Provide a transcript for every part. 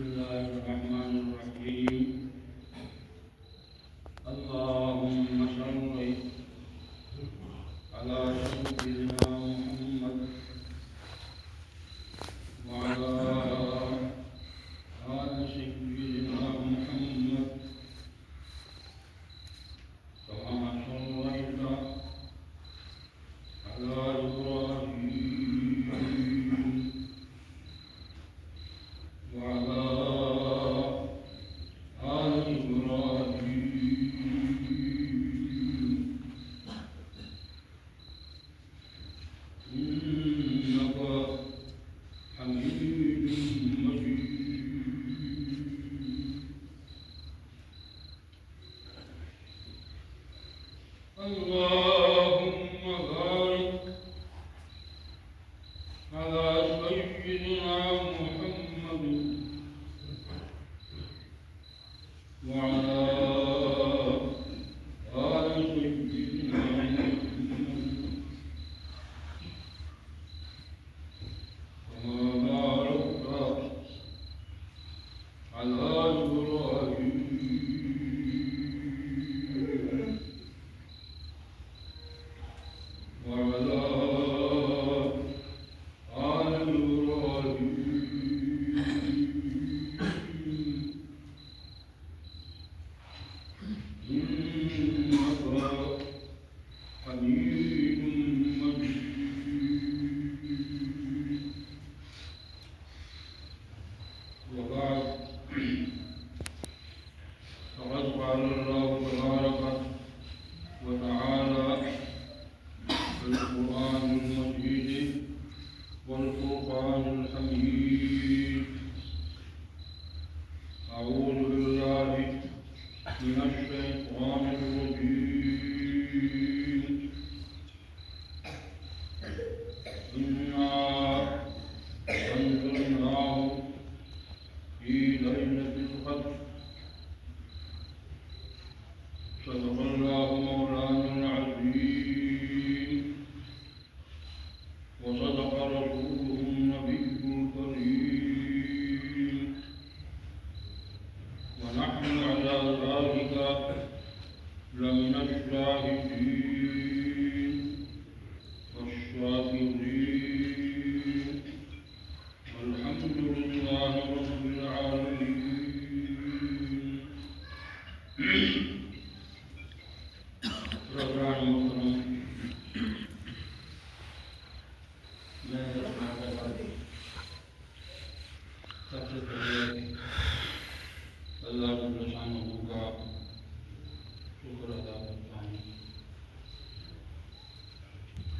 الله الرحمن الرحيم. اللهم صل على سيدنا محمد وعلى آل سيدنا محمد كما صليت على إبراهيم وعلى آل إبراهيم إنك حميد مجيد. اللهم بارك على سيدنا محمد وعلى آل سيدنا محمد كما باركت على إبراهيم وعلى آل إبراهيم إنك حميد مجيد. وبعد، فقد قال الله تبارك وتعالى في القرآن المجيد والفرقان الحميد: أعوذ بالله من الشيطان الرجيم. إنا أنزلناه في ليلة القدر. صدق الله مولانا العظيم وصدق رسوله النبي الكريم، ونحن على ذلك لمن الشاهدين والشاكرين، والحمد لله رب العالمين. پروگرام محترم، میں سب سے پہلے اللہ جل شانہ کا شکر ادا کرتا ہوں.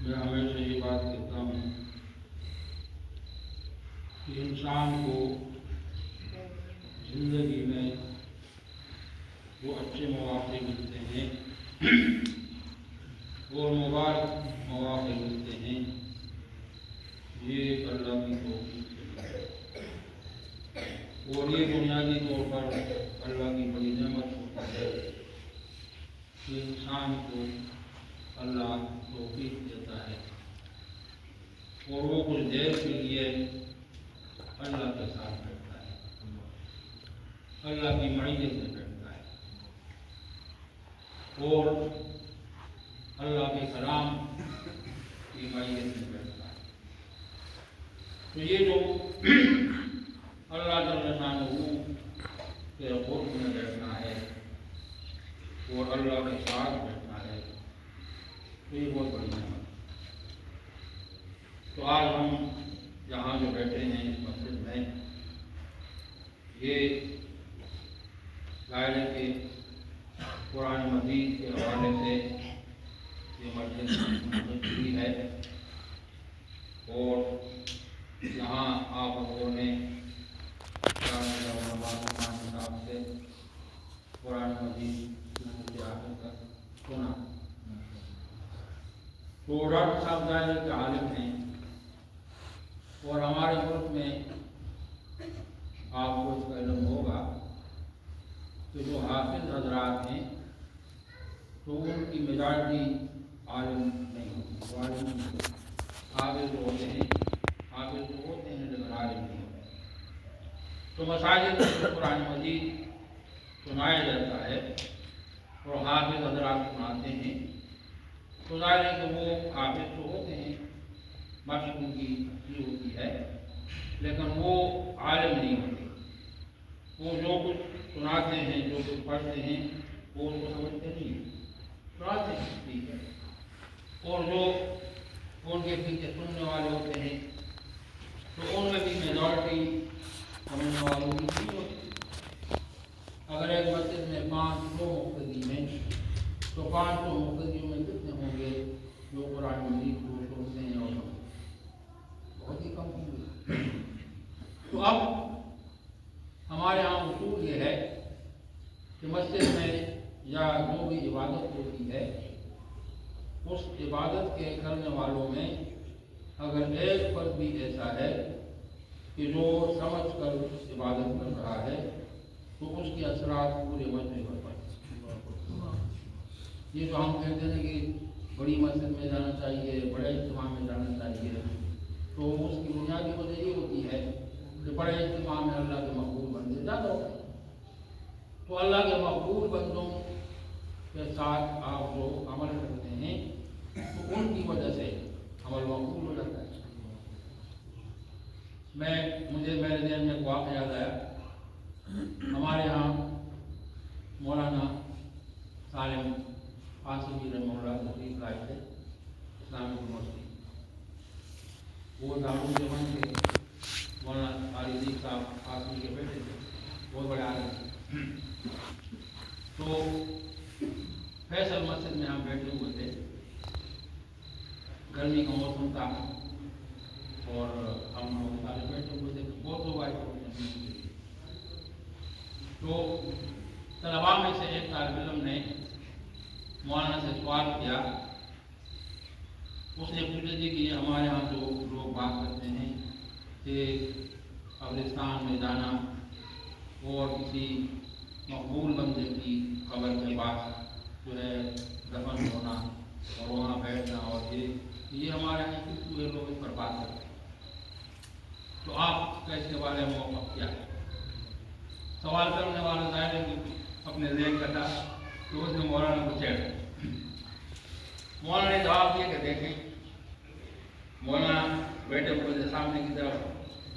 میں ہمیشہ یہ بات کہتا ہوں کہ انسان کو زندگی میں وہ اچھے مواقع ملتے ہیں اور مبارک مواقع ملتے ہیں، یہ اللہ کی توفیق ہے، اور یہ بنیادی طور پر اللہ کی بڑی نعمت ہوتی ہے کہ انسان کو اللہ توفیق دیتا ہے اور وہ کچھ دیر کے لیے اللہ کے ساتھ بیٹھتا ہے، اللہ کی معیت میں بیٹھتا ہے اور اللہ کے کلام کی معیت میں بیٹھتا ہے. تو یہ جو اللہ جل شانہ کے قرب میں بیٹھنا ہے اور اللہ کے ساتھ بیٹھنا ہے، تو یہ بہت بڑی نعمت ہے. تو آج ہم یہاں جو بیٹھے ہیں اس مسجد میں، یہ لائلہ کے قرآن مجید کے حوالے سے یہ مسجد ہوئی ہے، اور یہاں آپ لوگوں نے صاحب سے قرآن مجید سے آخر تک سنا. تو ڈاکٹر صاحب ظاہر کے عالم ہیں، اور ہمارے ملک میں آپ کو اس کا علم ہوگا کہ جو حافظ حضرات ہیں تو ان کی میجارٹی عالم نہیں ہوتی. حافظ ہوتے ہیں لیکن عالم نہیں ہوتے. تو तो मसाजिद में कुरान मजीद सुनाया जाता है और हाफिज हजरात सुनाते हैं, तो ज़ाहिर है कि वो हाफिज तो होते हैं, मशक उनकी अच्छी होती है, लेकिन वो आलिम नहीं होते। वो जो कुछ सुनाते हैं, जो कुछ पढ़ते हैं, वो उसको समझते नहीं, सुनाते हैं ठीक है। और जो उनके पीछे सुनने वाले होते हैं, तो उनमें भी मेजॉरिटी समझने वालों की नहीं होती। अगर एक मस्जिद में 500 मुक़्तदी हैं, तो 500 मुक़्तदियों में कितने होंगे जो कुरान मजीद को सुनते हैं और बहुत ही कम होंगे। तो अब हमारे यहाँ उसूल ये है कि मस्जिद में या जो भी इबादत होती है, उस इबादत के करने वालों में अगर एक फर्द भी ऐसा है कि जो समझ कर इबादत कर रहा है, तो उसके असरात पूरे मजमे पर पड़े। ये जो हम कहते हैं कि बड़ी मस्जिद में जाना चाहिए, बड़े इज्तिमा में जाना चाहिए, तो उसकी बुनियादी वजह ये होती है कि बड़े इज्तिमा में अल्लाह के मकबूल बंदे ज़्यादा होते हैं। तो अल्लाह के मकबूल बंदों के साथ आप जो अमल करते हैं, तो उनकी वजह से अमल मकबूल हो जाता है। मुझे मेरे ज़हन में एक वाक़या याद आया। हमारे यहाँ मौलाना सालिम आसिमी रहमतुल्लाह तशरीफ़ लाए थे इस्लामिक यूनिवर्सिटी। वो दारुल जमान के मौलाना आरिज़ी साहब आसिमी के बेटे थे, बहुत बड़े आलिम थे। तो फैसल मस्जिद में हम बैठे हुए थे, गर्मी का मौसम था और हम सारे बैठे हुए थे, बहुत लोग आए थे। तो तलबा में से एक तालिब इल्म ने मौलाना से सवाल किया। उसने पूछा जी कि हमारे यहाँ जो लोग बात करते हैं कि कब्रिस्तान में जाना और किसी मकबूल बंदे की कब्र के पास जो है दफन होना और वहाँ बैठना, और ये हमारे यहाँ किस हुए लोग इस पर बात करते हैं, तो आपका इसके बारे में मौक़िफ़ क्या है? सवाल करने वाला जाहिर है कि अपने ज़हन कटा, तो उसने मौलाना को छेड़ा। मौलाना ने जवाब दिया कि देखें, मौलाना बैठे हुए थे, सामने की तरफ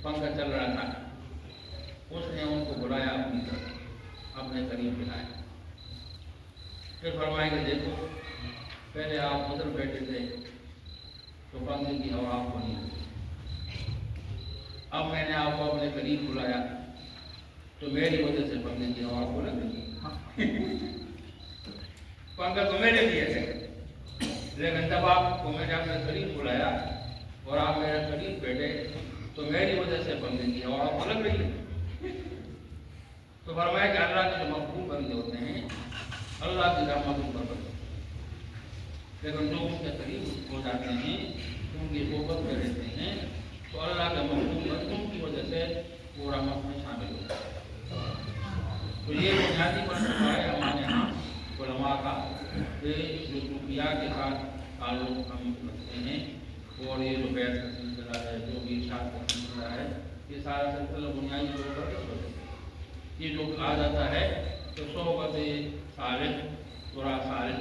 पंखा चल रहा था, उसने उनको बुलाया अपनी तरफ, अपने करीब बुलाया, फिर फरमाया कि देखो, पहले आप उधर बैठे थे तो पंखे की हवा आपको नहीं लगी, अब मैंने आपको अपने करीब बुलाया तो मेरी वजह से पंखे की हवा आपको लग रही है। पंखा तो मेरे लिए है, लेकिन जब आपको मैंने अपने करीब बुलाया और आप मेरे करीब बैठे तो मेरी वजह से पंखे की हवा आपको लग रही है। तो फरमाया कि अल्लाह के जो मकबूल बंदे होते हैं, अल्लाह की रहमत उन पर बनती है, लेकिन जो उसके करीब हो जाते हैं, उनकी सोबत में रहते हैं, तो अल्लाह के मकबूल बंदों की वजह से वो रहमत में शामिल होता है। तो ये बुनियादी मसला है हमारे यहाँ उलमा का, कि जो सूफिया के साथ ताल्लुक़ हम रखते हैं, और ये जो बैत का सिलसिला है, जो भी इरशाद का सिलसिला है, ये सारा सिलसिला बुनियादी तौर पर इस वजह से ये जो कहा जाता है तो सोहबत सालिह बुरा सालिह।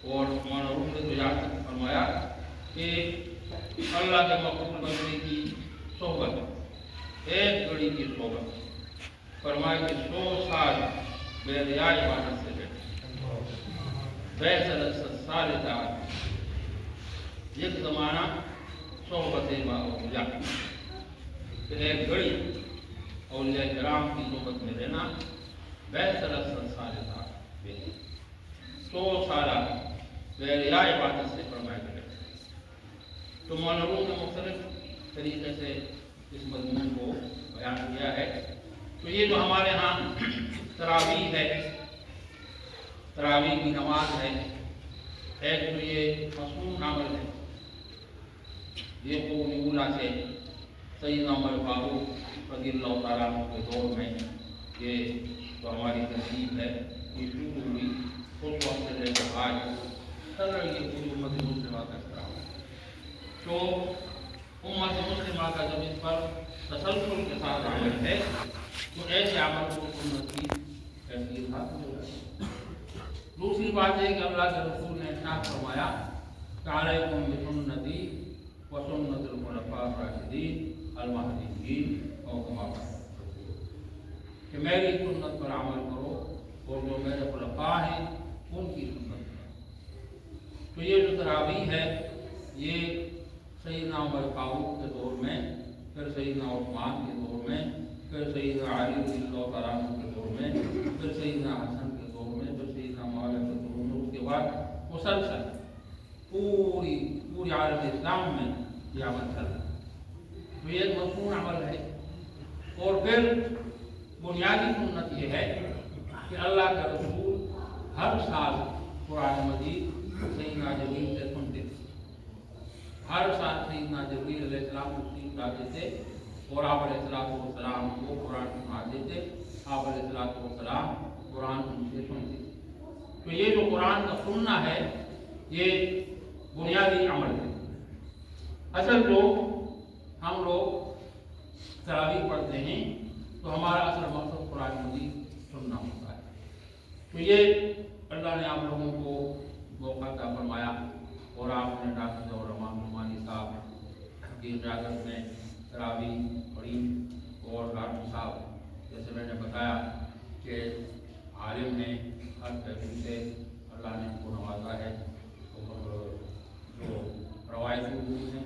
और मौलाना ने तो याद फरमाया कि अल्लाह के मकबूल बंदे की सोहबत एक घड़ी की सोहबत, फरमाया कि 100 साल बेरिया इबादत से बैठे साल एक ज़माना सोहबत औलिया, एक घड़ी औलिया किराम की सोहबत में रहना, 100 साल बेरिया इबादत से फरमाया गया। तो मौलाना ने मुख्तलिफ तरीके से इस मज़मून को बयान किया है। तो ये जो हमारे यहाँ तरावीह है, तरावीह की नमाज है, एक तो ये मसनून अमल है, ये कौला से सैयदना उमर फारूक रज़ियल्लाहु तआला अन्हु के दौर में ये जो हमारी तहजीब है ये शुरू हुई, उस वक्त से लेकर आज चल रही है पूरी उम्मत मुस्लिमा का इस्लाम। तो उम्मत मुस्लिमा का जब इस पर तसलसल के साथ अमल है तो ऐसे अमल को सुन्नत की हैसियत हासिल हो जाती है। दूसरी बात है कि अल्लाह के रसूल ने इरशाद फरमाया कि अलैकुम बिसुन्नती व सुन्नतिल खुलफाए राशिदीन अल महदीयीन और कमा कि मेरी सुन्नत पर अमल करो और जो मेरे खुलफा हैं उनकी सुन्नत पर। तो ये जो तरावी है ये सैयदना उमर फारूक के दौर में, फिर सैयदना उस्मान के दौर में, फिर सैयदना अली रज़ियल्लाहु तआला अन्हु के दौर में, फिर सैयदना हसन के दौर में, फिर सैयदना मुआविया के दौर में, उसके बाद मुसलसल पूरी आलम इस्लाम में ये अमल चल रहा है। तो ये एक मसनून अमल है। और फिर बुनियादी सुन्नत ये है कि अल्लाह के रसूल हर साल कुरान मजीद सैयदना जबरील से सुनते थे। हर साल सैयदना जबरील अलैहिस्सलाम तशरीफ लाते थे और आप अलैहिस्सलाम को कुरान सुनाते थे। आप अलैहिस्सलाम कुरान उनसे सुनते थे। तो ये जो कुरान का सुनना है ये बुनियादी अमल है। असल जो हम लोग तरावी पढ़ते हैं तो हमारा असल मकसद कुरान मजीद सुनना होता है। तो ये अल्लाह ने आप लोगों को मौका अता फरमाया और आपने डॉक्टर और रमान नुमानी साहब की इजाज़त में तरावी पढ़ी। और डॉक्टर साहब जैसे मैंने बताया कि आलिम ने हर तहरीर से अल्लाह ने उनको नवाजा है। और जो रवायती उर्दू हैं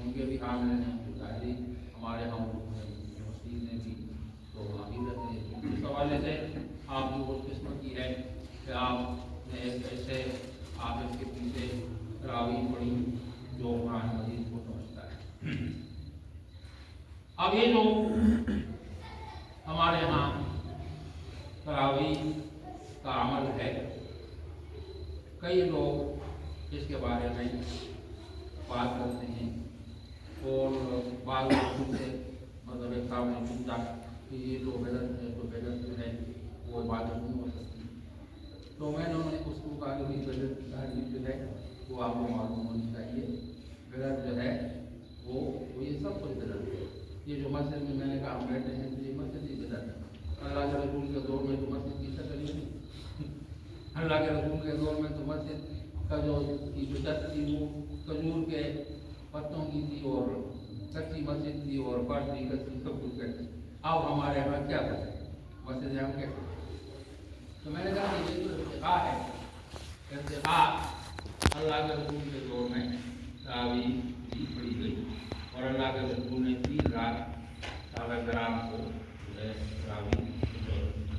उनके भी हामिल हैं, ज़ाहिरी हमारे हम मसीह ने भी तो हकीकत है। इस हवाले से आप जो किस्मत की है कि आपने एक ऐसे हाफिज़ के पीछे तरावी पढ़ी जो कुरान मजीद को समझता है। अब ये जो हमारे यहाँ तरावी का अमल है, कई लोग इसके बारे में बात करते हैं और बाद से मतलब एक साहब ने पूछा कि ये तो बेदत है, तो बेदत जो है वो इबादत नहीं हो सकती। तो मैंने उसको कहा कि बेदत की तारीफ जो है वो आपको मालूम होनी चाहिए। बेदत जो है वो ये सब कुछ बेदत है। ये जो मस्जिद में मैंने कहा हम बैठे हैं तो ये मस्जिद ही बेदत है। अल्लाह के रसूल के दौर में तो मस्जिद की शक्ल ही नहीं। अल्लाह के रसूल के दौर में तो मस्जिद का जो छत थी वो खजूर के पत्तों की थी और कच्ची मस्जिद थी और फर्श भी कच्ची, सब कुछ कच्ची। अब हमारे यहाँ क्या करें, मस्जिद हम क्या करें? तो मैंने कहा कि ये तो इर्तिक़ा है। इर्तिक़ा अल्लाह के रसूल के दौर में तरावी भी पढ़ी गई और अल्लाह के रसूल ने 3 रात सहाबा किराम को तरावी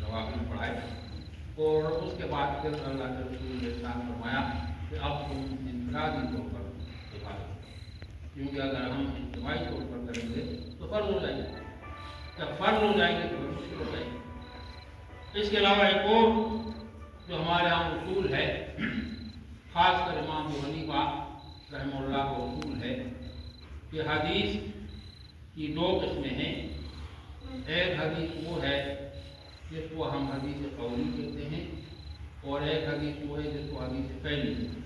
नवाफिल पढ़ाए। और उसके बाद फिर अल्लाह के रसूल ने इरशाद फरमाया कि अब तुम इनफरादी तौर पर इबादत, क्योंकि अगर हम इज्तिमाई तौर पर करेंगे तो फर्ज हो जाएंगे, जब फर्ज हो जाएंगे तो मुश्किल हो जाएंगे। इसके अलावा एक और जो हमारे यहाँ उसूल है, ख़ासकर इमाम अबू हनीफा रहमतुल्लाह का उसूल है कि हदीस की 2 किस्में हैं। एक हदीस वो है जिसको हम हदीस कौली कहते हैं और एक हदीस वो है जिसको हदीस फ़ैली कहते हैं।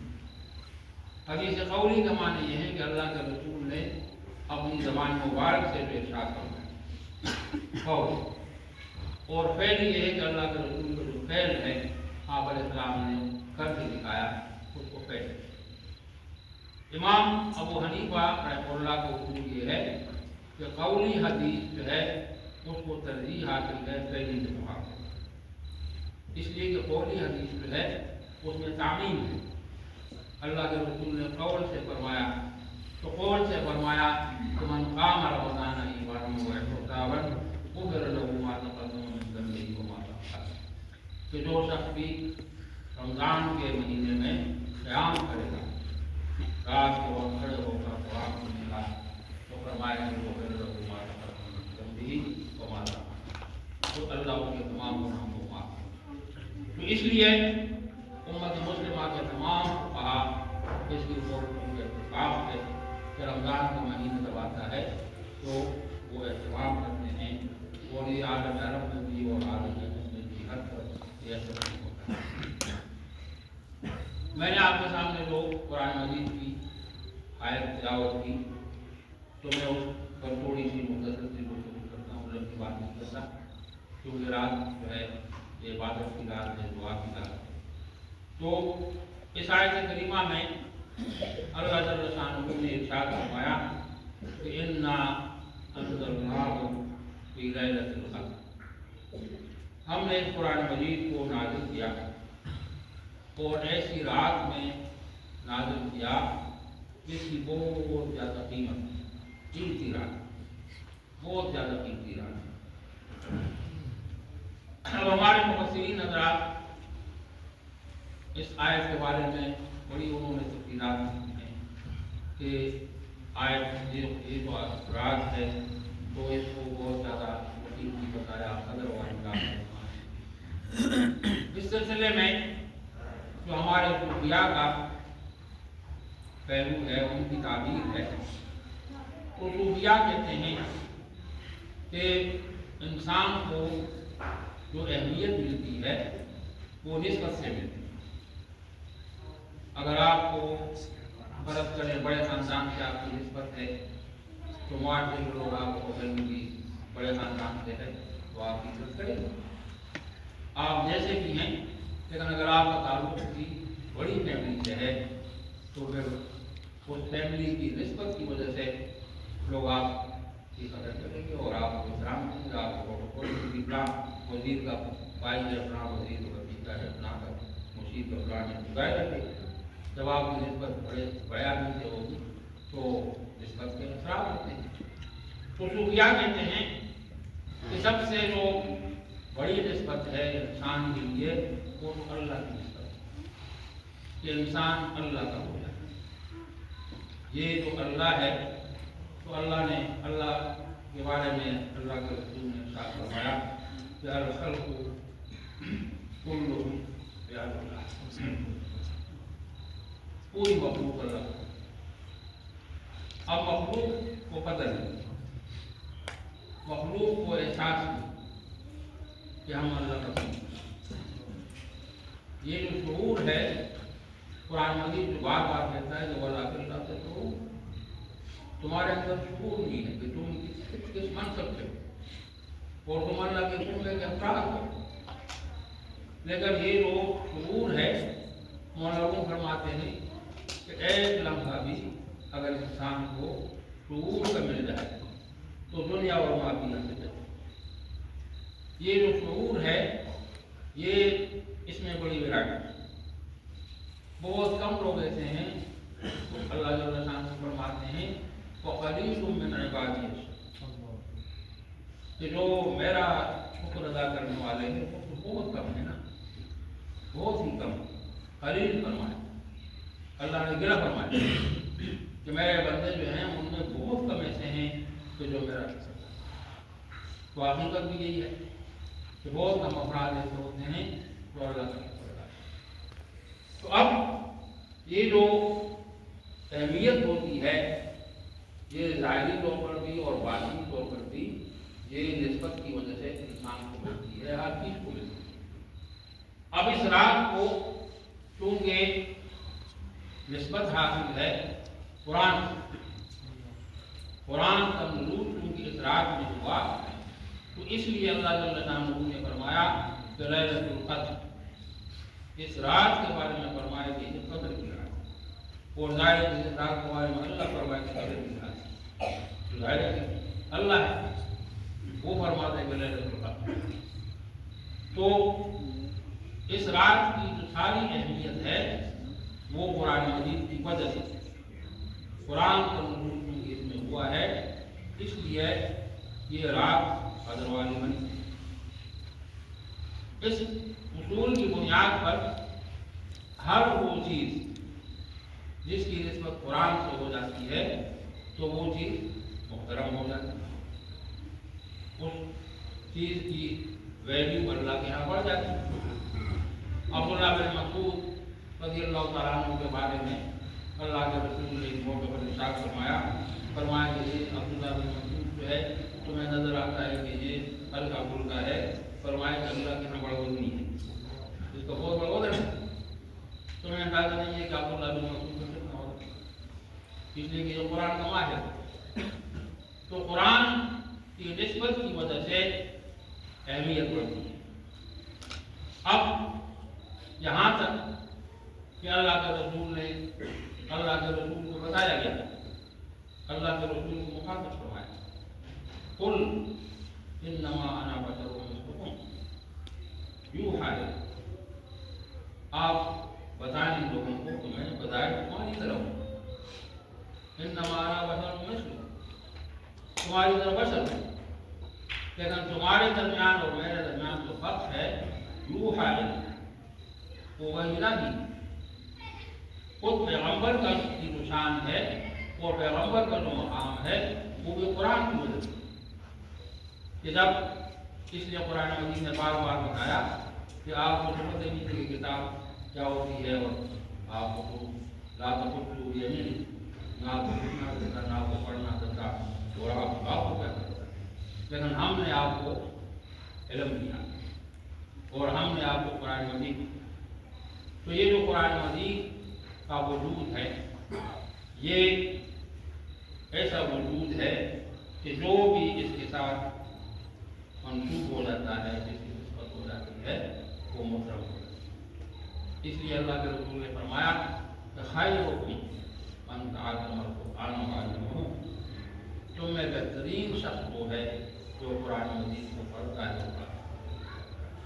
हदीस कौली का माने ये है कि अल्लाह के रसूल ने अपनी ज़बान मुबारक से जो इरशाद फरमाया, और फ़ैली ये है कि अल्लाह के रसूल का जो फ़ैल है आप अलैहिस्सलाम ने करके दिखाया उसको फ़ैल। इमाम अबू हनीफा रहमतुल्लाह का उसूल ये है कि कौली हदीस जो है उसको तरजीह हासिल है फ़ैली के मुकाबले, इसलिए कि कौली हदीस जो है उसमें तामीम है। अल्लाह के रसूल ने कौल से फरमाया तो कौल से फरमाया कि मन क़ाम रमज़ान ईमानन व इहतिसाबन गुफ़िर लहू मा तक़द्दम मिन ज़ंबिही व मा तअख़्ख़र, कि जो शख्स भी रमज़ान के महीने में क़याम करेगा, रात के वक्त खड़े होकर कुरान सुनेगा, तो फरमाया कि गुफ़िर लहू मा तक़द्दम मिन ज़ंबिही व मा तअख़्ख़र, तो अल्लाह उसके तमाम गुनाहों को माफ़ करेगा। तो इसलिए उम्मत मुस्लिमा के तमाम फुक़हा इसकी इत्तिफ़ाक़ है कि रमज़ान का महीना जब आता है तो वो एहतमाम करते हैं और ये आलम अरब में भी और आलम में भी हर तरफ ये एहतमाम होता है। मैंने आपके सामने जो कुरान मजीद की आयत तिलावत की तो मैं उस पर थोड़ी सी मुख्तसर सी गुफ्तगू करता हूँ, लंबी बात नहीं करता, क्योंकि रात जो है ये इबादत की रात है, दुआ की रात है। तो इस आयत करीमा में अल्लाह जल्ल शानहू ने इरशाद फरमाया कि इन्ना अंज़लनाहु फी लैलतिल क़द्र, हमने इस कुरान मजीद को नाज़िल किया और ऐसी रात में नाज़िल किया जिसकी बहुत ज़्यादा कीमत, कीमती रात, बहुत ज़्यादा कीमती रात। अब हमारे मुफस्सिरीन हज़रात इस आयत के बारे में बड़ी उन्होंने तफसीलात की हैं कि आयत ये जो रात है तो इसको बहुत ज़्यादा कीमती बताया, कदर वाली रात है। इस सिलसिले में जो हमारे सूफिया का पहलू है, उनकी ताबीर है, तो सूफिया कहते हैं कि इंसान को जो अहमियत मिलती है वो निस्बत से मिलती है। अगर आपको फर्ज करें बड़े ख़ानदान से आपकी निस्बत है तो मुआशरे के लोग आपको कहेंगे बड़े ख़ानदान से है तो आपकी इज्जत करेंगे, आप जैसे भी हैं। लेकिन अगर आपका ताल्लुक की बड़ी फैमिली से है तो फिर उस फैमिली की निस्बत की वजह से लोग आपकी कदर करेंगे और आपको एहतराम देंगे, आपको प्रोटोकॉल वजीर का भाई है, अपना वजीर का भतीजा है, अपना का मुशीद का प्लान है, चुकाए रखेंगे। जब आपकी निस्बत बड़े आदमी से होगी तो निस्बत के असरार होते हैं। तो सूफिया कहते हैं कि सबसे जो बड़ी निस्बत है इंसान के लिए वो तो अल्लाह की निस्बत है, कि इंसान अल्लाह का हो जाए। ये जो अल्लाह है तो अल्लाह ने, अल्लाह के बारे में अल्लाह के रसूल ने इरशाद फरमाया कि अल खल्क़ु कुल्लुहुम बिअल्लाह, पूरी मखलूक अल्लाह। अब मखलूक को पता नहीं, मखलूक को एहसास नहीं कि हम अल्लाह का बंदे। ये जो शऊर है कुरान मजीद जो बार बार कहता है कि वला अल्लाह से तो तुम्हारे अंदर शऊर नहीं है कि तुम किस मनसब से हो और तुम अल्लाह के हुक्म के अफराद हो। लेकिन ये जो शऊर है मौलाना फरमाते हैं कि एक लम्हा भी अगर इंसान को शऊर का मिल जाए तो दुनिया और माफिया से बचे। ये जो शऊर है ये इसमें बड़ी वैरायटी, बहुत कम लोग ऐसे हैं अल्लाह जल्ल शान फरमाते हैं क़लीलुम मिन इबादी, कि जो मेरा शुक्र अदा करने वाले हैं वो तो बहुत कम है ना, बहुत ही कम। कलील फरमाए, अल्लाह ने गिरा फरमाया कि मेरे बंदे जो हैं उनमें बहुत कम ऐसे हैं कि जो मेरा शुक्र अदा करें। तो हकीकत भी यही है कि बहुत कम अफराद ऐसे होते हैं जो अल्लाह का शुक्र अदा करें। तो अब ये जो अहमियत होती है ये ज़ाहिरी तौर पर भी और बातिनी तौर पर भी ये निस्बत की वजह से इंसान को मिलती है, हर चीज़ को मिलती है। अब इस रात को चूँकि निस्बत हासिल है कुरान का नुज़ूल चूँकि इस रात में हुआ तो इसलिए अल्लाह जल्ल शानहू ने फरमाया कि लैलतुल क़द्र, इस रात के बारे में फरमाया कि ये क़द्र की रात है। और ज़ाहिर है इस रात के बारे में अल्लाह फरमाया कि क़द्र की रात है, ज़ाहिर है अल्लाह है वो फरमाते हैं कि लैलतुल क़द्र। तो इस रात की जो सारी अहमियत है वो कुरान मजीद की वजह से, कुरान का नुज़ूल इसमें हुआ है, इसलिए ये रात क़द्र वाली बनी। इस उसूल की बुनियाद पर हर वो चीज़ जिसकी निस्बत कुरान से हो जाती है तो वो चीज़ मुहतरम हो जाती है, उस चीज़ की वैल्यू अल्लाह के यहाँ बढ़ जाती है। अब्दुल्लाह बिन मसूद रज़ियल्लाहु तआला अन्हु के बारे में अल्लाह के रसूल ने एक मौके पर इरशाद फरमाया कि ये अब्दुल्लाह बिन मसूद जो है तुम्हें नजर आता है कि ये हल्का फुल्का है, फरमाया कि अल्लाह के यहाँ बड़ा वज़नी है, इसका बहुत बड़ा वज़न है। तुम्हें अंदाजा नहीं है कि अब्दुल्लाह बिन मसूद का कितना वज़न, इसलिए कि जो कुरान का माहिर تو قرآن کی نسبت کی وجہ سے اہمیت بڑھتی ہے۔ اب یہاں تک کہ اللہ کے رسول کو بتایا گیا، اللہ کے رسول کو مخاطب فرمایا، قل انما انا بشر مثلکم یوحی الی۔ آپ بتائیں لوگوں کو کہ میں بظاہر تمہاری طرح ہوں، انما انا بشر مثلکم، تمہاری طرح بشر ہوں، لیکن تمہارے درمیان اور میرے درمیان جو فرق ہے یوحی الی، وہ وحی الہی، خود پیغمبر کا کی جو شان ہے اور پیغمبر کا جو مقام ہے وہ بھی قرآن کی وجہ سے، کہ جب اس لیے قرآن مجید نے بار بار بتایا کہ آپ کو سمجھ نہیں تھی کہ کتاب کیا ہوتی ہے، اور آپ کو لا تخطوا بیمینکم، نہ آپ کو لکھنا دیتا نہ آپ کو پڑھنا دیتا، اور آپ کو کیا کرتا، لیکن ہم نے آپ کو علم دیا اور ہم نے آپ کو قرآن مجید۔ تو یہ جو قرآن مجید کا وجود ہے یہ ایسا وجود ہے کہ جو بھی اس کے ساتھ منسوب ہو جاتا ہے، جس کی نسبت ہو جاتی ہے وہ محترم ہو جاتا ہے۔ اس لیے اللہ کے رسول نے فرمایا کہ خیرکم من تعلم القرآن وعلمہ، تم میں بہترین شخص وہ ہے جو قرآن مجید کو پڑھتا ہے۔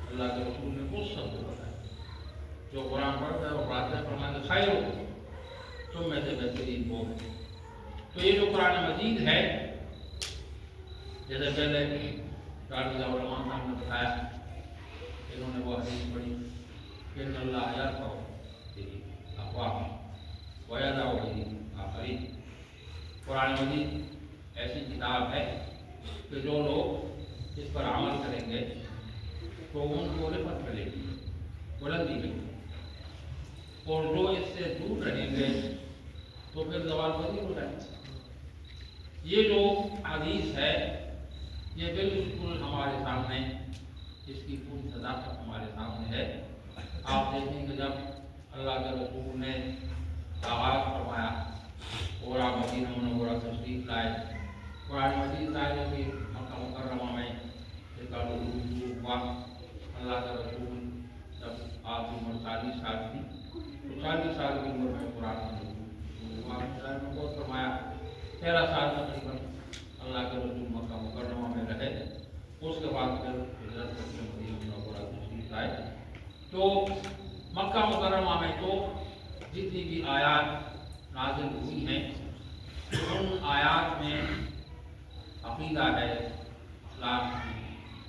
اللہ کے رسول نے کچھ شخص کو بتایا جو قرآن پڑھتا ہے اور پڑھاتا ہے، فرمایا کہ خیرکم، تم میں سے بہترین وہ ہے۔ تو یہ جو قرآن مجید ہے، جیسے پہلے ڈاکٹر علماء صاحب نے بتایا، انہوں نے وہ حدیث پڑھی کہ ان اللہ یرفع بہ اقواما ویضع بہ آخرین۔ قرآن مجید ایسی کتاب ہے کہ جو لوگ اس پر عمل کریں گے تو ان کو رفعت ملے گی، بلندی ملے گی، اور جو اس سے دور رہیں گے تو پھر زوال پذیر ہو جائیں گے۔ یہ جو حدیث ہے یہ بالکل ہمارے سامنے، اس کی پوری صداقت ہمارے سامنے ہے۔ آپ دیکھیں کہ جب اللہ کے رسول نے آغاز فرمایا اور آپ مدینہ منورہ تشریف لائے، قرآن مجید نازل ہوئی مکہ مکرمہ میں، ایک ہوا۔ اللہ کے رسول جب آپ کی عمر 40 سال تھی تو 40 سال کی عمر میں قرآن نے بہت فرمایا، 13 سال تقریباً اللہ کے رسول مکہ مکرمہ میں رہے، اس کے بعد پھر ہجرت کر کے مدینہ منورہ تشریف لائے۔ تو مکہ مکرمہ میں تو جتنی بھی آیات نازل ہوئی ہیں ان آیات میں عقیدہ ہے، اسلام کی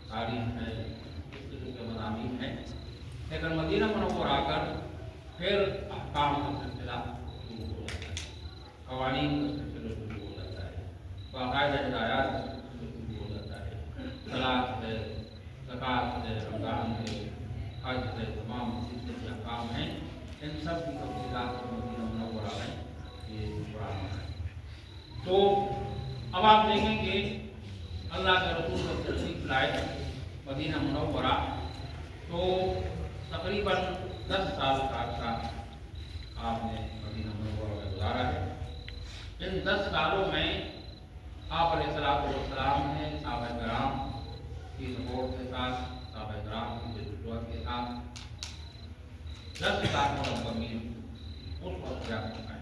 تاریخ ہے، اس قسم کے مضامین ہیں، لیکن مدینہ منورہ آ کر پھر احکام کا سلسلہ شروع ہو جاتا ہے، قوانین کا سلسلہ شروع ہو جاتا ہے، باقاعدہ ہدایات کا سلسلہ شروع ہو جاتا ہے، صلاۃ ہے، زکوٰۃ ہے، رمضان ہے، حج ہے، تمام جتنے بھی احکام ہیں ان سب کی تفصیلات مدینہ منورہ میں یہ قرآن ہے۔ تو اب آپ دیکھیں کہ اللہ کے رسول جب تشریف لائے مدینہ منورہ تو تقریباً 10 سال کا عرصہ آپ نے مدینہ منورہ میں گزارا ہے۔ ان 10 سالوں میں آپ علیہ السلام نے صحابہ کرام کی سپورٹ کے ساتھ، صحابہ کرام کی جدوجہد کے ساتھ 10 لاکھ مربع میل اس وقت جا سکتا ہے۔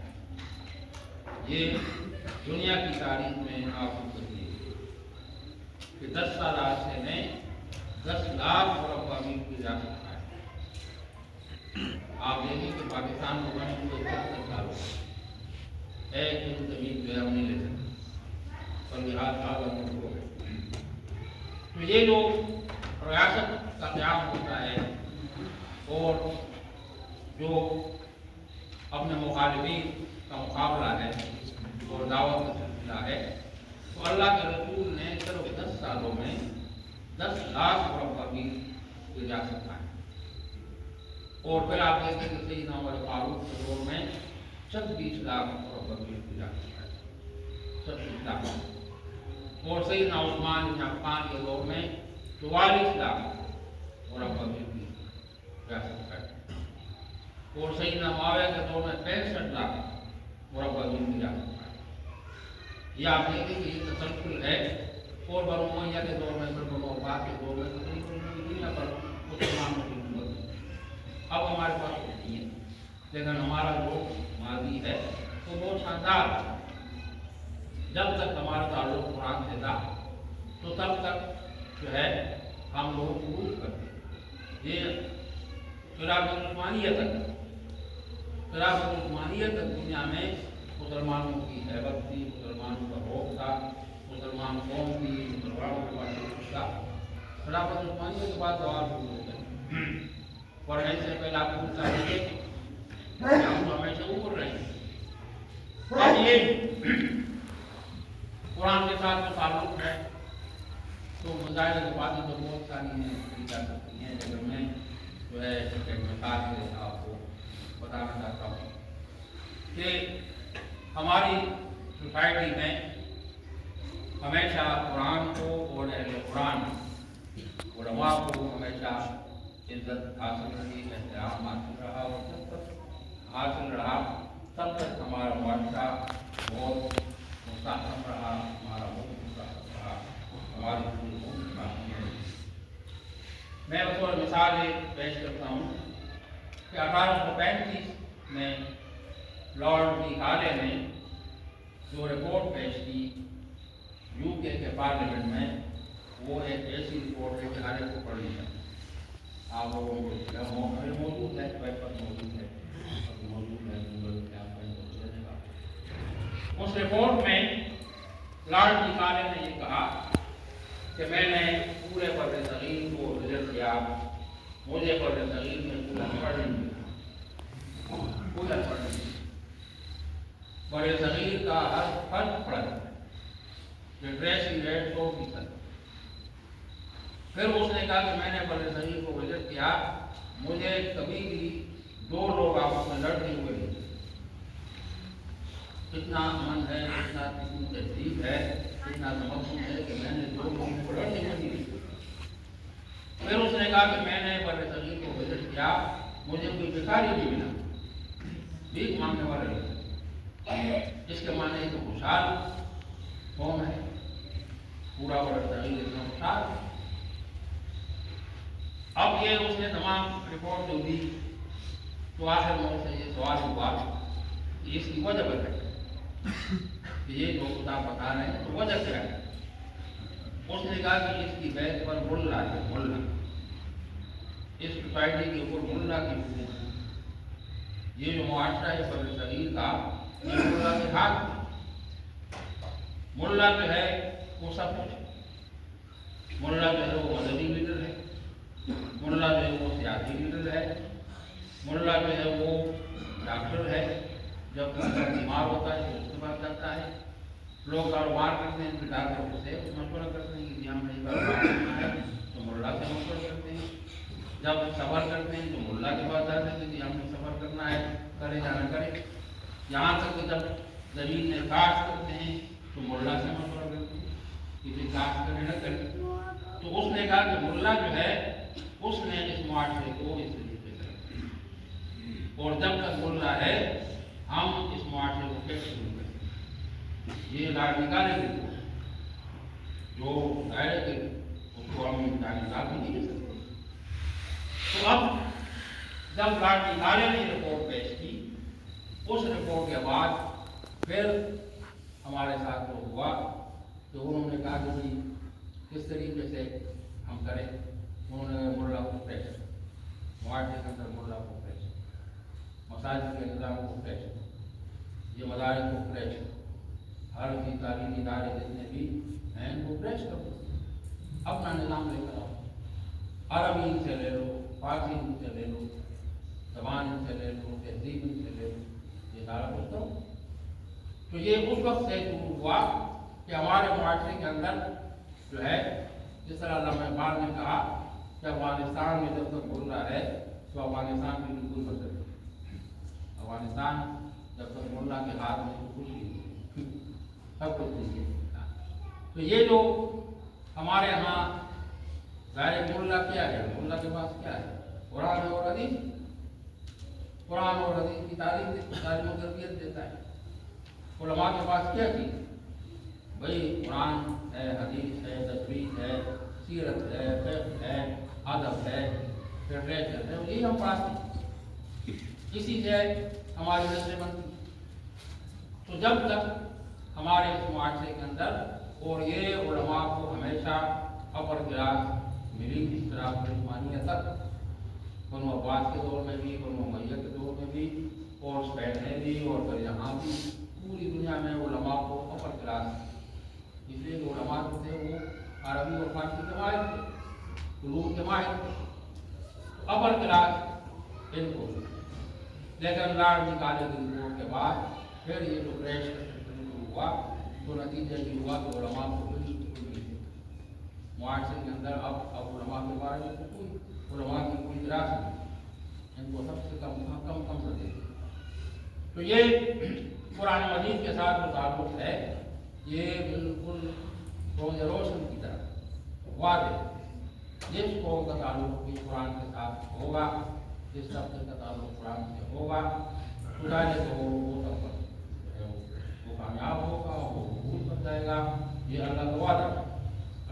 یہ دنیا کی تاریخ میں آپ کو تبدیل کہ 10 سال عرصے میں 10 لاکھ مربع میل کی جا سکتا ہے۔ آپ دیکھیں کہ پاکستان کو بنے ہوئے 70 سال ہو گئے، ایک دن زمین جو ہے ہم نہیں لے سکتے، اور لحاظ ہو گئے۔ تو یہ جو ریاست کا قیام ہوتا ہے اور جو اپنے مخالفین کا مقابلہ ہے اور دعوت کا سلسلہ ہے، تو اللہ کے رسول نے صرف 10 سالوں میں 10 لاکھ مربع میل کی جا سکتا ہے۔ اور پھر آپ دیکھیں کہ سیدنا عمر فاروق کے دور میں 26 لاکھ مربع میل کی جا سکتا ہے، 26 لاکھ، اور سیدنا عثمان بن عفان کے دور میں 44 لاکھ مربع میل کی جا سکتا ہے، اور سیدنا معاویہ کے دور میں 65 لاکھ مربع میل کی جا سکتا ہے۔ ये आप देखें कि ये तसलसल है। और बनो उमैया के दौर में, फिर बनो अब्बास के दौर में तकरीबन पूरी दुनिया पर मुसलमानों की हुकूमत थी। अब हमारे पास कुछ नहीं है, लेकिन हमारा जो माजी है वो बहुत शानदार है। जब तक हमारा ताल्लुक कुरान से था तो तब तक जो है हम लोग उरूज करते। ये खिलाफत उस्मानिया तक दुनिया में मुसलमानों की हैबत थी, मुसलमानों का रौब था, मुसलमान कौम थी, मुसलमानों के पास कुछ था। खिलाफत उस्मानिया के बाद सवाल शुरू हो गए। पढ़ने से पहले आप पूछता है कि हम तो हमेशा ऊपर रहे हैं। अब ये कुरान के साथ जो ताल्लुक है तो मज़ाहिर की बातें तो बहुत सारी हैं, की जा सकती हैं, लेकिन मैं जो है एक मिसाल से आपको बताना चाहता हूँ कि हमारी सोसाइटी में हमेशा कुरान को और अहले कुरान उलमा को हमेशा इज्जत हासिल रही, एहतराम हासिल रहा, और जब तक हासिल रहा तब तक हमारा माशरा बहुत मुस्तहकम रहा, हमारा बहुत मुस्तहकम रहा, हमारी पूरी मुल्क काफ़ी है। मैं बस और मिसाल पेश करता हूँ कि 1835 में लॉर्ड मेकाले ने जो रिपोर्ट पेश की यूके के पार्लियामेंट में, वो एक ऐसी रिपोर्ट है कि हर एक को पढ़नी है। आप लोगों को मौजूद है, पेपर मौजूद है, गूगल पे आप चलेगा। उस रिपोर्ट में लॉर्ड मेकाले ने ये कहा कि मैंने पूरे बर्रे सगीर को विजिट किया, मुझे बर्रे सगीर में पूरा पढ़ नहीं बड़े सगीर का हर फर्क पड़ा, लिटरेसी रेट 100%। फिर उसने कहा कि मैंने बड़े सगीर को विजिट किया, मुझे कभी भी दो लोग आपस में लड़ते हुए नहीं, इतना अमन है, इतना तहजीब है, इतना तमक्कुन है कि मैंने दो लोगों को लड़ने को नहीं देखा। फिर उसने कहा कि मैंने बड़े सगीर को विजिट किया, मुझे कोई भिखारी नहीं मिला, भीख मांगने वाले लोग, इसके माने तो खुशहाल कौन है, पूरा बड़ा सगीर इतना खुशहाल है। अब ये उसने तमाम रिपोर्ट जो दी तो आखिर में उससे ये सवाल हुआ कि इसकी वजह बताइए कि ये जो खुदा बता रहे हैं तो वजह क्या है। उसने कहा कि इसकी बैत पर मुल्ला है, मुल्ला, इस सोसाइटी के ऊपर मुल्ला की हुकूमत है। ये जो मुआशरा है बड़े सगीर का, ये मुल्ला के हाथ में। मुल्ला जो है वो सब कुछ है, मुल्ला जो है वो मददी लीडर है, मुल्ला जो है वो सियासी लीडर है, मुल्ला जो है वो डॉक्टर है, जब कोई बीमार होता है तो उसके पास जाता है। लोग कारोबार करते हैं तो डॉक्टर से मशवरा करते हैं कि हमें कारोबार करना है तो मुल्ला से मशवरा करते हैं। जब सफ़र करते हैं तो मुल्ला के पास जाते हैं कि हमें सफ़र करना है, करे या न करे। यहाँ तक कि जब ज़मीन में काश्त करते हैं तो मुल्ला से मशवरा करते हैं कि भाई काश्त करे न करे। तो उसने कहा कि मुल्ला जो है उसने इस मुआशरे को इस तरीके से रखा, और जब तक मुल्ला है हम इस मुआशरे को कैसे शुरू करें। ये लॉर्ड मेकाले की जो दायरे के उसको हम तालीमात भी नहीं दे सकते। तो अब जब लॉर्ड मेकाले ने रिपोर्ट पेश की, उस रिपोर्ट के बाद फिर हमारे साथ वो हुआ तो उन्होंने कहा कि भाई किस तरीके से हम करें। उन्होंने मुल्ला को प्रेस, मुआशरे के अंदर मुल्ला को प्रेस, मसाजिद के निज़ाम को प्रेस, ये मदारिस को प्रेस, हर की तालीमी इदारे जितने भी हैं वो प्रेस करो, अपना निज़ाम लेकर आओ। अरबी से ले लो, फारसी से ले लो, ज़बान से ले लो, तहजीब से ले लो, ये सारा कुछ करो। तो ये उस वक्त से शुरू हुआ कि हमारे मुआशरे के अंदर जो है, जिस तरह अल्लामा इकबाल ने कहा कि अफगानिस्तान में जब तक मुल्ला है तो अफगानिस्तान में बिल्कुल बदल है। अफगानिस्तान जब तक मुल्ला के हाथ में तो कुछ नहीं, सब कुछ नहीं है। तो ये जो हमारे यहाँ ज़ाहिर मुल्ला क्या है, मुल्ला के पास क्या है, कुरान और हदीस, कुरान और हदीस की तालीम और तरबियत देता है। उलमा के पास क्या चीज़, भाई कुरान है, हदीस है, तजवीज़ है, सीरत है, फ़िक़्ह है, अदब है, लिटरेचर है, यही हम पढ़ाते हैं। इसी से हमारी नस्लें बनती हैं। तो जब तक हमारे इस मुआशरे के अंदर और ये उलमा को हमेशा अपर क्लास मिली इस तरह की तक बनु अब्बास के दौर में भी, बनु उमय्या के दौर में भी, और स्पेन में भी, और फिर यहाँ भी पूरी दुनिया में उलमा को अपर क्लास, इसलिए जो उलमा थे वो अरबी और फारसी के माहिर थे, उलूम के माहिर थे, तो अपर क्लास इनको। लेकिन लाड़ निकाले की रिपोर्ट के बाद फिर ये जो क्रैश शुरू हुआ तो नतीजा ये हुआ कि उलमा को मुआशरे के अंदर अब उलमा के बारे में कोई उलमा की कोई दराज नहीं, इनको सबसे कम कर देते। तो ये कुरान मजीद के साथ जो ताल्लुक़ है ये बिल्कुल रोज़ रोशन की तरह वाज़ेह। जिस कौम का ताल्लुक़ भी कुरान के साथ होगा, जिस तबके का ताल्लुक़ कुरान से होगा, खुदा ने तो वो सब वो कामयाब होगा, वो कबूल कर जाएगा। ये अल्लाह का वादा है,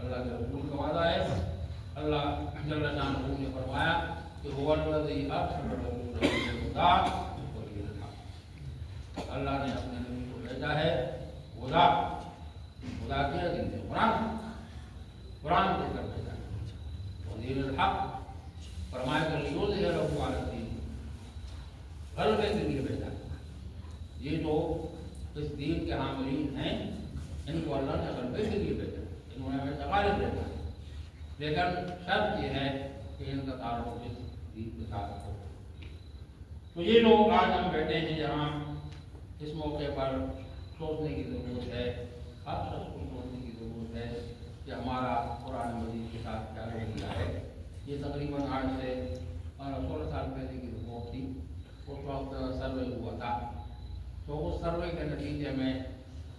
अल्लाह के रसूल का वादा है। अल्लाह जल्ल शानहू ने फरमाया कि अल्लाह ने अपने नबी को भेजा है खुदा के दिन से कुरान देकर भेजा है। दीनुल हक फरमाया गलबे के लिए भेजा है। ये जो इस दीन के हामिलीन हैं इनको अल्लाह ने गलबे के लिए भेजा, इन्होंने हमें गालिब भेजा है। लेकिन शर्त ये है कि इनका ताल्लुक़ इस दीन के साथ हो। तो ये लोग आज हम बैठे हैं जहाँ इस मौके पर सोचने की ज़रूरत है, हर शख्स को सोचने की ज़रूरत है कि हमारा कुरान मजीद के साथ क्या रवैया है। ये तकरीबन आज से 16 साल पहले की रिपोर्ट थी। उस वक्त सर्वे हुआ था, तो उस सर्वे के नतीजे में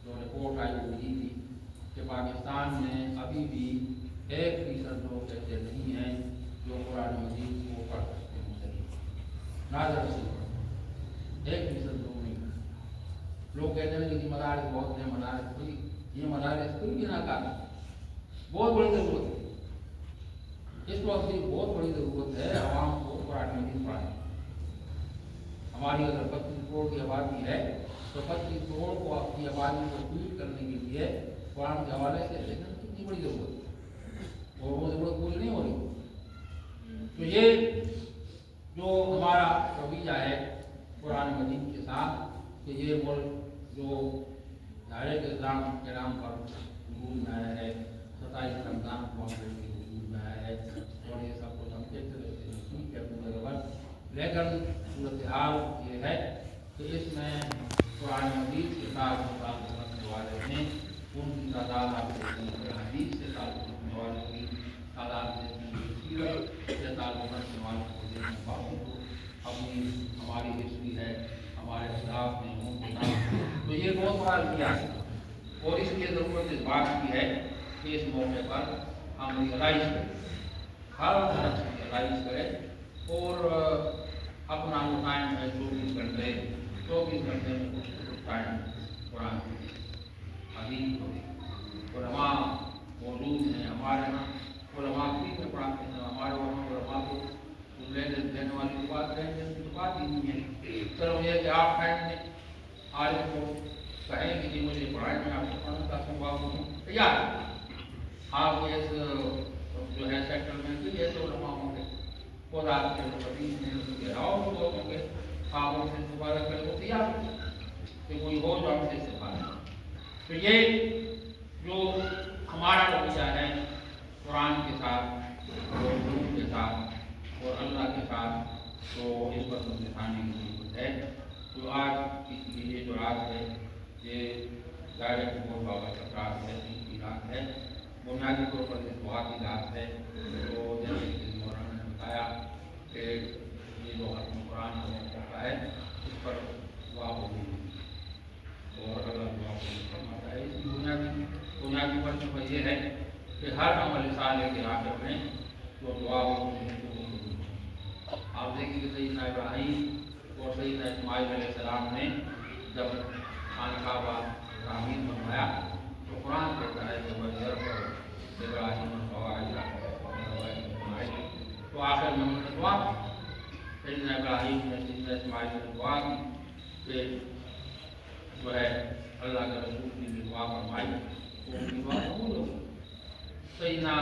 जो रिपोर्ट आई वो ये थी कि पाकिस्तान में अभी भी 1% लोग ऐसे नहीं हैं जो कुरान मजीद को पढ़ सकते हैं सही नाज़र से। 1% लोग नहीं। लोग कहते हैं कि मदारिस बहुत हैं, मदारिस कोई, ये मदारिस कोई भी नाकाम है। बहुत बड़ी ज़रूरत है इस वक्त, बहुत बड़ी ज़रूरत है आवाम को कुरान मजीद पढ़ाने। हमारी अगर 25 करोड़ की आबादी है तो 25 करोड़ को अपनी आबादी को फीड करने के लिए कुरान के हवाले से लेकिन कितनी बड़ी ज़रूरत है और वो ज़रूरत पूरी नहीं हो रही। तो ये जो हमारा रवैया है कुरान मजीद के साथ कि ये मुल्क जो दायरे इस्लाम के नाम पर वजूद में आया है, 27 रमज़ान को वजूद में आया है और ये सब कुछ हम देखते रहते हैं, ठीक है पूरे वक्त। लेकिन सूरत हाल ये है कि इसमें कुरान मजीद के साथ ताल्लुक़ रखने वाले हैं उनकी तादाद आप देखते हैं, हदीस से ताल्लुक़ रखने वालों की तादाद देखते हैं, सीरत से ताल्लुक़ रखने वालों को देखने बाकी को अपनी हमारी हिस्ट्री है, हमारे खिलाफ में उनके नाम, तो ये बहुत बड़ा इतिहास है। और इसलिए ज़रूरत इस बात की है कि इस मौके पर हम रियलाइज़ करें, हर शख्स रियलाइज़ करें और अपना जो टाइम है 24 घंटे में कुछ टाइम कुरान हदीस को उलमा मौजूद हैं हमारे यहाँ, उलमा फ्री में पढ़ाते हैं। हमारे वहाँ उलमा को लेने वाली बात कहेंगे तो बात ही नहीं है। चलो ये कि आप कहेंगे आज को कहेंगे कि मुझे पढ़ाई में आपको पढ़ना चाहता हूँ, बाबू तैयार आप इस जो है सेटलमेंट की ऐसे उलमा होंगे और आपके पति और लोग होंगे, आप उनसे इस्तेमाल करें वो तैयार कि कोई हो जो हमसे इस्तेमाल। तो ये जो हमारा रवैया है कुरान के साथ और उलूम के साथ और अल्लाह के साथ, तो इस पर दिखाने की जरूरत है। तो आज इसलिए ये जो रात है ये डायरेक्ट बोल बाबा का रात है, की रात है, बुनियादी तौर पर इस दुआ की रात है। तो जैसे कि मौलाना ने बताया कि ये जो खत्म कुरान होता है इस पर दुआ होगी और अगर दुआ करना चाहे इसकी बुनियादी पर यह है कि हर अमल साले के आखिर में जो दुआ होगी आप देखिए सैयदना इब्राहीम और सैयदना इस्माईल अलैहिस्सलाम ने जब खानकाबा तामीर बनवाया तो कुरान کہ جو ہے اللہ کے رسول کی بھی دعا فرمائی تو ان کی دعا قبول ہو گئی۔ سیدنا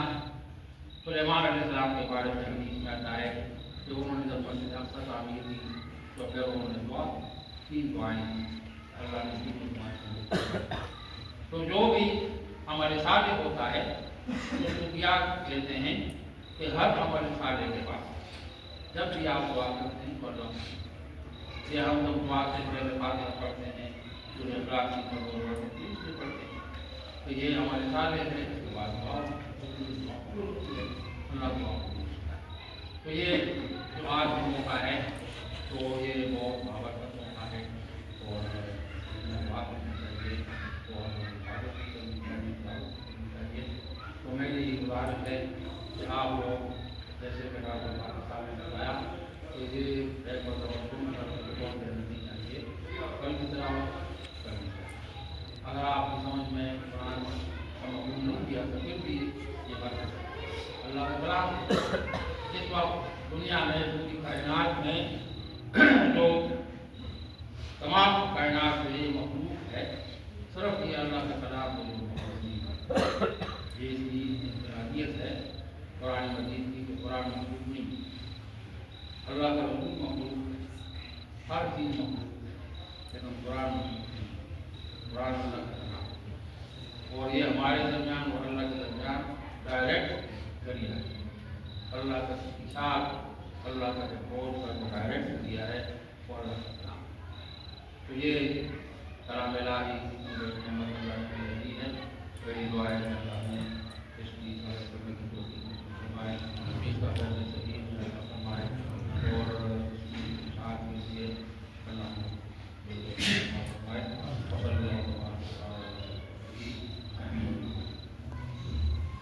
سلیمان علیہ السلام کے بارے میں حدیث میں آتا ہے کہ انہوں نے جب مسجد اقصی تعمیر کی تو پھر انہوں نے دعا 3 دعائیں کی، اللہ نے 3 دعائیں قبول۔ تو جو بھی عمل صالح ہوتا ہے اس کو کیا کہتے ہیں کہ ہر عمل صالح کے بعد جب بھی آپ دعا کرتے ہیں تو اللہ یہ ہم جب دعا سے پہلے فاتحہ پڑھتے ہیں تو اخلاق کی پڑھتے ہیں تو یہ عمل صالح ہے، اس کے بعد دعا اللہ دعا تو یہ جو آج بھی موقع ہے تو یہ بہت بابرکت موقع ہے اور دعا کرنی چاہیے اور عبادت کرنی چاہیے۔ تو میری یہ گزارش ہے کہ آپ لوگ جیسے میرا صاحب نے بتایا کہ یہ ایک بہت نہیں چاہیے کل کی طرح کرنی چاہیے۔ اگر آپ کی سمجھ میں قرآن کا مفہوم نہیں کیا تو پھر بھی یہ بات ہے اللہ تعالیٰ اس وقت دنیا میں پوری کائنات میں جو تمام کائنات میں یہ مخلوق ہے صرف یہ اللہ کے کلام کو یہ اس کی انفرادیت ہے قرآن مجید کی کہ قرآن مخلوق نہیں، اللہ کا رسول مخلوق، ہر چیز مخلوق، لیکن قرآن مخلوق نہیں، قرآن اللہ کا کلام اور یہ ہمارے درمیان اور اللہ کے درمیان ڈائریکٹ ذریعہ ہے۔ اللہ کا اشارت، اللہ کا رپورٹ کا جو ڈائریکٹ دیا ہے وہ اللہ کا کلام۔ تو یہ کلام الہی نعمت اللہ